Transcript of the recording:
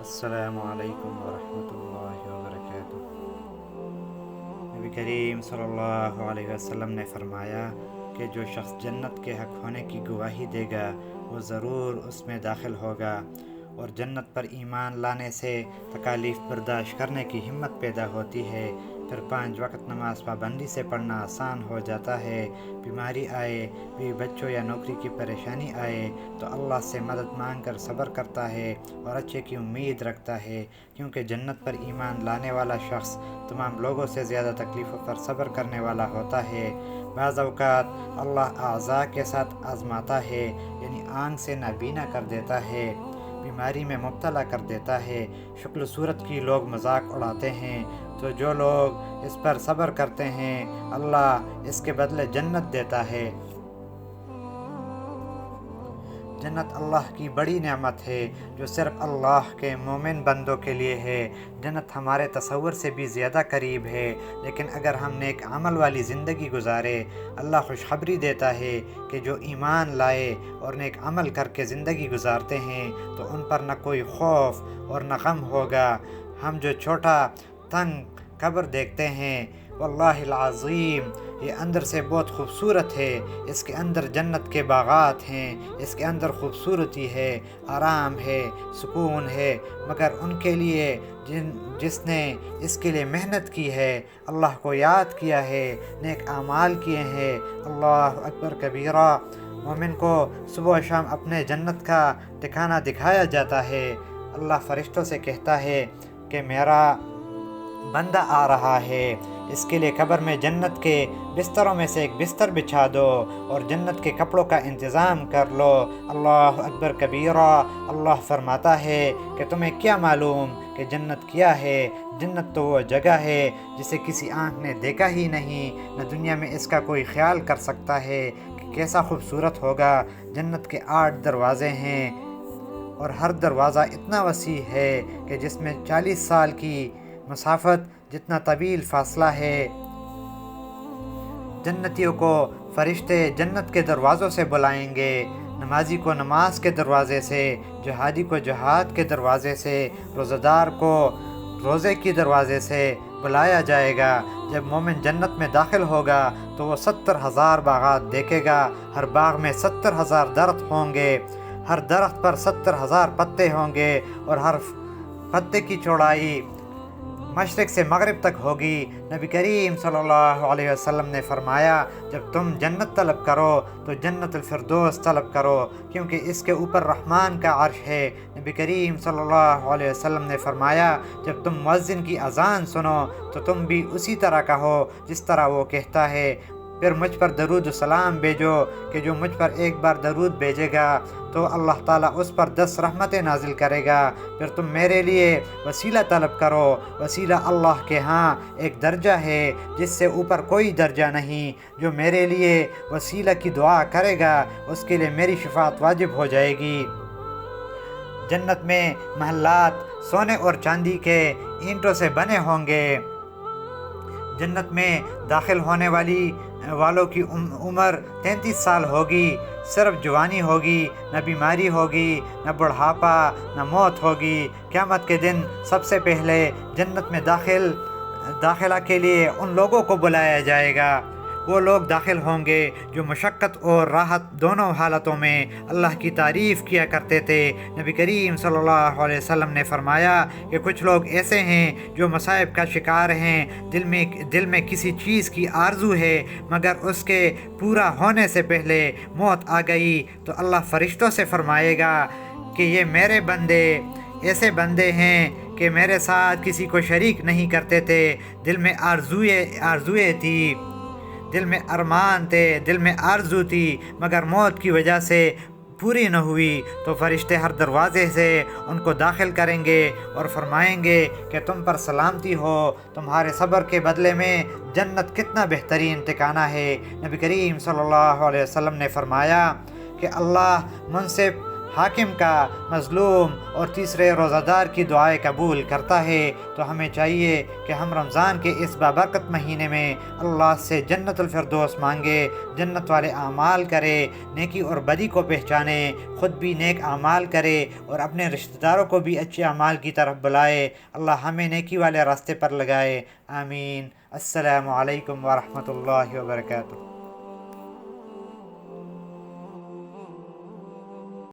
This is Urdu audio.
السلام علیکم ورحمۃ اللہ وبرکاتہ۔ نبی کریم صلی اللہ علیہ وسلم نے فرمایا کہ جو شخص جنت کے حق ہونے کی گواہی دے گا وہ ضرور اس میں داخل ہوگا، اور جنت پر ایمان لانے سے تکالیف برداشت کرنے کی ہمت پیدا ہوتی ہے، پھر 5 وقت نماز پابندی سے پڑھنا آسان ہو جاتا ہے، بیماری آئے، بیوی بچوں یا نوکری کی پریشانی آئے تو اللہ سے مدد مانگ کر صبر کرتا ہے اور اچھے کی امید رکھتا ہے، کیونکہ جنت پر ایمان لانے والا شخص تمام لوگوں سے زیادہ تکلیفوں پر صبر کرنے والا ہوتا ہے۔ بعض اوقات اللہ اعضاء کے ساتھ آزماتا ہے، یعنی آنکھ سے نابینا کر دیتا ہے، بیماری میں مبتلا کر دیتا ہے، شکل صورت کی لوگ مذاق اڑاتے ہیں، تو جو لوگ اس پر صبر کرتے ہیں اللہ اس کے بدلے جنت دیتا ہے۔ جنت اللہ کی بڑی نعمت ہے جو صرف اللہ کے مومن بندوں کے لیے ہے۔ جنت ہمارے تصور سے بھی زیادہ قریب ہے، لیکن اگر ہم نیک عمل والی زندگی گزارے، اللہ خوشخبری دیتا ہے کہ جو ایمان لائے اور نیک عمل کر کے زندگی گزارتے ہیں تو ان پر نہ کوئی خوف اور نہ غم ہوگا۔ ہم جو چھوٹا تنگ قبر دیکھتے ہیں، واللہ العظیم یہ اندر سے بہت خوبصورت ہے، اس کے اندر جنت کے باغات ہیں، اس کے اندر خوبصورتی ہے، آرام ہے، سکون ہے، مگر ان کے لیے جس نے اس کے لیے محنت کی ہے، اللہ کو یاد کیا ہے، نیک اعمال کیے ہیں۔ اللہ اکبر کبیرہ۔ مومن کو صبح و شام اپنے جنت کا ٹھکانہ دکھایا جاتا ہے۔ اللہ فرشتوں سے کہتا ہے کہ میرا بندہ آ رہا ہے، اس کے لیے قبر میں جنت کے بستروں میں سے ایک بستر بچھا دو اور جنت کے کپڑوں کا انتظام کر لو۔ اللہ اکبر کبیرہ۔ اللہ فرماتا ہے کہ تمہیں کیا معلوم کہ جنت کیا ہے؟ جنت تو وہ جگہ ہے جسے کسی آنکھ نے دیکھا ہی نہیں، نہ دنیا میں اس کا کوئی خیال کر سکتا ہے کہ کیسا خوبصورت ہوگا۔ جنت کے 8 دروازے ہیں اور ہر دروازہ اتنا وسیع ہے کہ جس میں 40 سال کی مسافت جتنا طویل فاصلہ ہے۔ جنتیوں کو فرشتے جنت کے دروازوں سے بلائیں گے، نمازی کو نماز کے دروازے سے، جہادی کو جہاد کے دروازے سے، روزہ دار کو روزے کی دروازے سے بلایا جائے گا۔ جب مومن جنت میں داخل ہوگا تو وہ 70,000 باغات دیکھے گا، ہر باغ میں 70,000 درخت ہوں گے، ہر درخت پر 70,000 پتے ہوں گے، اور ہر پتے کی چوڑائی مشرق سے مغرب تک ہوگی۔ نبی کریم صلی اللہ علیہ وسلم نے فرمایا جب تم جنت طلب کرو تو جنت الفردوس طلب کرو، کیونکہ اس کے اوپر رحمان کا عرش ہے۔ نبی کریم صلی اللہ علیہ وسلم نے فرمایا جب تم مؤذن کی اذان سنو تو تم بھی اسی طرح کہو جس طرح وہ کہتا ہے، پھر مجھ پر درود و سلام بھیجو کہ جو مجھ پر ایک بار درود بھیجے گا تو اللہ تعالیٰ اس پر 10 رحمتیں نازل کرے گا۔ پھر تم میرے لیے وسیلہ طلب کرو، وسیلہ اللہ کے ہاں ایک درجہ ہے جس سے اوپر کوئی درجہ نہیں۔ جو میرے لیے وسیلہ کی دعا کرے گا اس کے لیے میری شفاعت واجب ہو جائے گی۔ جنت میں محلات سونے اور چاندی کے اینٹوں سے بنے ہوں گے۔ جنت میں داخل ہونے والوں کی عمر 33 سال ہوگی، صرف جوانی ہوگی، نہ بیماری ہوگی، نہ بڑھاپا، نہ موت ہوگی۔ قیامت کے دن سب سے پہلے جنت میں داخلہ کے لیے ان لوگوں کو بلایا جائے گا۔ وہ لوگ داخل ہوں گے جو مشقت اور راحت دونوں حالتوں میں اللہ کی تعریف کیا کرتے تھے۔ نبی کریم صلی اللہ علیہ وسلم نے فرمایا کہ کچھ لوگ ایسے ہیں جو مصائب کا شکار ہیں، دل میں کسی چیز کی آرزو ہے، مگر اس کے پورا ہونے سے پہلے موت آ گئی تو اللہ فرشتوں سے فرمائے گا کہ یہ میرے بندے ایسے بندے ہیں کہ میرے ساتھ کسی کو شریک نہیں کرتے تھے، دل میں آرزوئیں تھی، دل میں ارمان تھے، دل میں آرزو تھی، مگر موت کی وجہ سے پوری نہ ہوئی، تو فرشتے ہر دروازے سے ان کو داخل کریں گے اور فرمائیں گے کہ تم پر سلامتی ہو، تمہارے صبر کے بدلے میں جنت کتنا بہترین ٹھکانہ ہے۔ نبی کریم صلی اللہ علیہ وسلم نے فرمایا کہ اللہ منصف حاکم کا، مظلوم اور تیسرے روزہ دار کی دعائیں قبول کرتا ہے۔ تو ہمیں چاہیے کہ ہم رمضان کے اس بابرکت مہینے میں اللہ سے جنت الفردوس مانگے، جنت والے اعمال کرے، نیکی اور بدی کو پہچانے، خود بھی نیک اعمال کرے اور اپنے رشتہ داروں کو بھی اچھے اعمال کی طرف بلائے۔ اللہ ہمیں نیکی والے راستے پر لگائے، آمین۔ السلام علیکم ورحمۃ اللہ وبرکاتہ۔